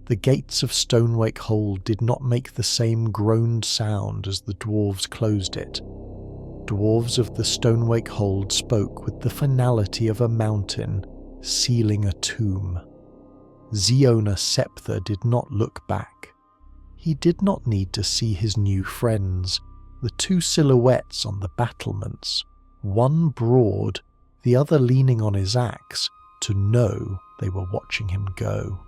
The gates of Stonewake Hold did not make the same groaned sound as the dwarves closed it. Dwarves of the Stonewake Hold spoke with the finality of a mountain sealing a tomb. Xeeona Septhyr did not look back. He did not need to see his new friends, the two silhouettes on the battlements, one broad, the other leaning on his axe, to know they were watching him go.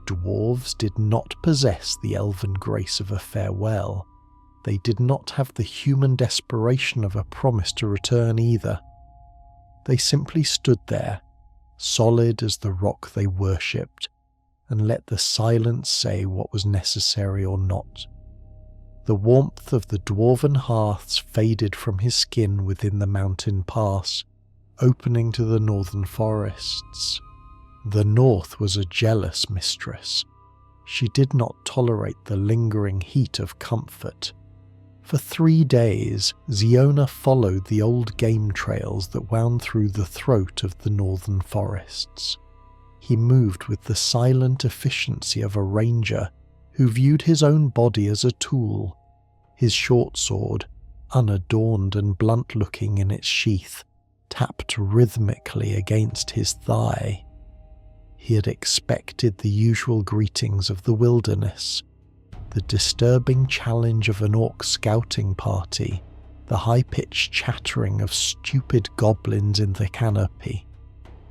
Dwarves did not possess the elven grace of a farewell. They did not have the human desperation of a promise to return either. They simply stood there, solid as the rock they worshipped, and let the silence say what was necessary or not. The warmth of the dwarven hearths faded from his skin within the mountain pass, opening to the northern forests. The north was a jealous mistress. She did not tolerate the lingering heat of comfort. For 3 days, Xeeona followed the old game trails that wound through the throat of the northern forests. He moved with the silent efficiency of a ranger who viewed his own body as a tool. His short sword, unadorned and blunt-looking in its sheath, tapped rhythmically against his thigh. He had expected the usual greetings of the wilderness, the disturbing challenge of an orc scouting party, the high-pitched chattering of stupid goblins in the canopy,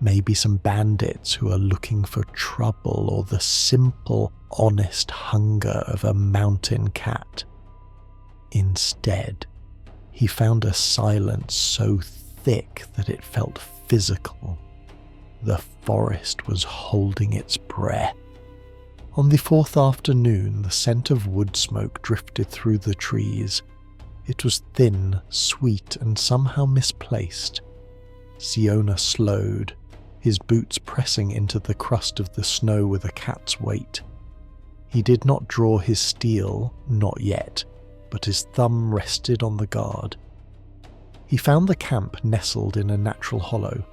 maybe some bandits who are looking for trouble, or the simple, honest hunger of a mountain cat. Instead, he found a silence so thick that it felt physical. The forest was holding its breath. On the 4th afternoon, the scent of wood smoke drifted through the trees. It was thin, sweet, and somehow misplaced. Xeeona slowed, his boots pressing into the crust of the snow with a cat's weight. He did not draw his steel, not yet, but his thumb rested on the guard. He found the camp nestled in a natural hollow.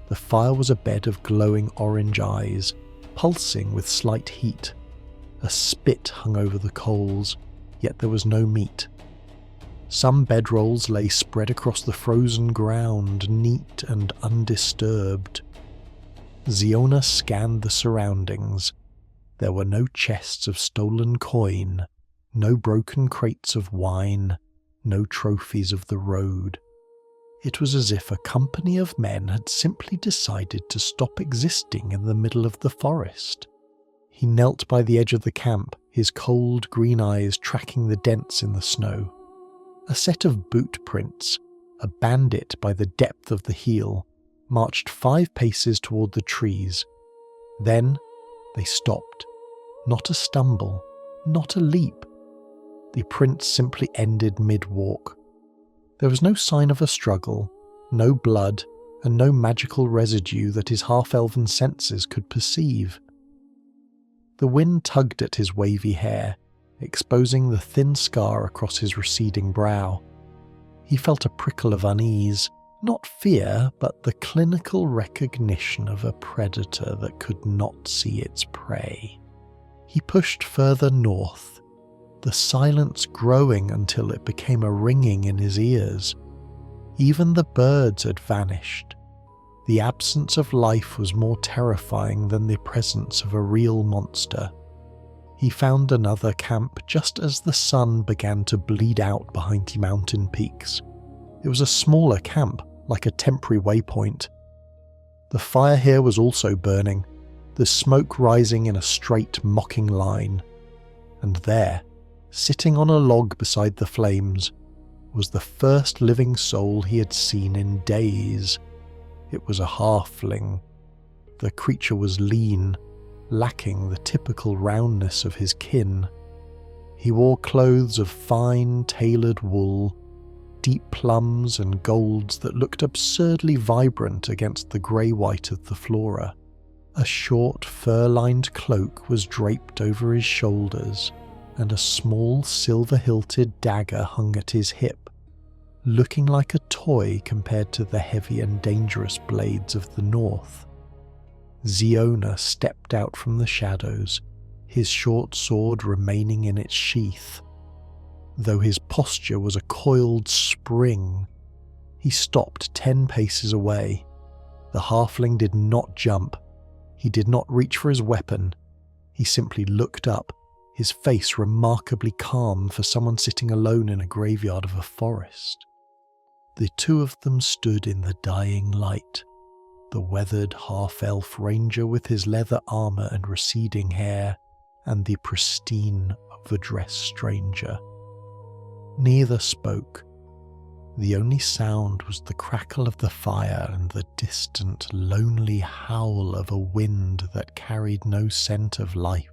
The fire was a bed of glowing orange eyes, pulsing with slight heat. A spit hung over the coals, yet there was no meat. Some bedrolls lay spread across the frozen ground, neat and undisturbed. Xeeona scanned the surroundings. There were no chests of stolen coin, no broken crates of wine, no trophies of the road. It was as if a company of men had simply decided to stop existing in the middle of the forest. He knelt by the edge of the camp, his cold green eyes tracking the dents in the snow. A set of boot prints, a bandit by the depth of the heel, marched 5 paces toward the trees. Then they stopped. Not a stumble, not a leap. The prints simply ended mid-walk. There was no sign of a struggle, no blood, and no magical residue that his half-elven senses could perceive. The wind tugged at his wavy hair, exposing the thin scar across his receding brow. He felt a prickle of unease, not fear, but the clinical recognition of a predator that could not see its prey. He pushed further north, the silence growing until it became a ringing in his ears. Even the birds had vanished. The absence of life was more terrifying than the presence of a real monster. He found another camp just as the sun began to bleed out behind the mountain peaks. It was a smaller camp, like a temporary waypoint. The fire here was also burning, the smoke rising in a straight, mocking line. And there, sitting on a log beside the flames, was the first living soul he had seen in days. It was a halfling. The creature was lean, lacking the typical roundness of his kin. He wore clothes of fine, tailored wool, deep plums and golds that looked absurdly vibrant against the grey-white of the flora. A short, fur-lined cloak was draped over his shoulders, and a small silver-hilted dagger hung at his hip, looking like a toy compared to the heavy and dangerous blades of the north. Xeeona stepped out from the shadows, his short sword remaining in its sheath. Though his posture was a coiled spring, he stopped 10 paces away. The halfling did not jump. He did not reach for his weapon. He simply looked up, his face remarkably calm for someone sitting alone in a graveyard of a forest. The two of them stood in the dying light, the weathered half-elf ranger with his leather armour and receding hair, and the pristine, overdressed stranger. Neither spoke. The only sound was the crackle of the fire and the distant, lonely howl of a wind that carried no scent of life.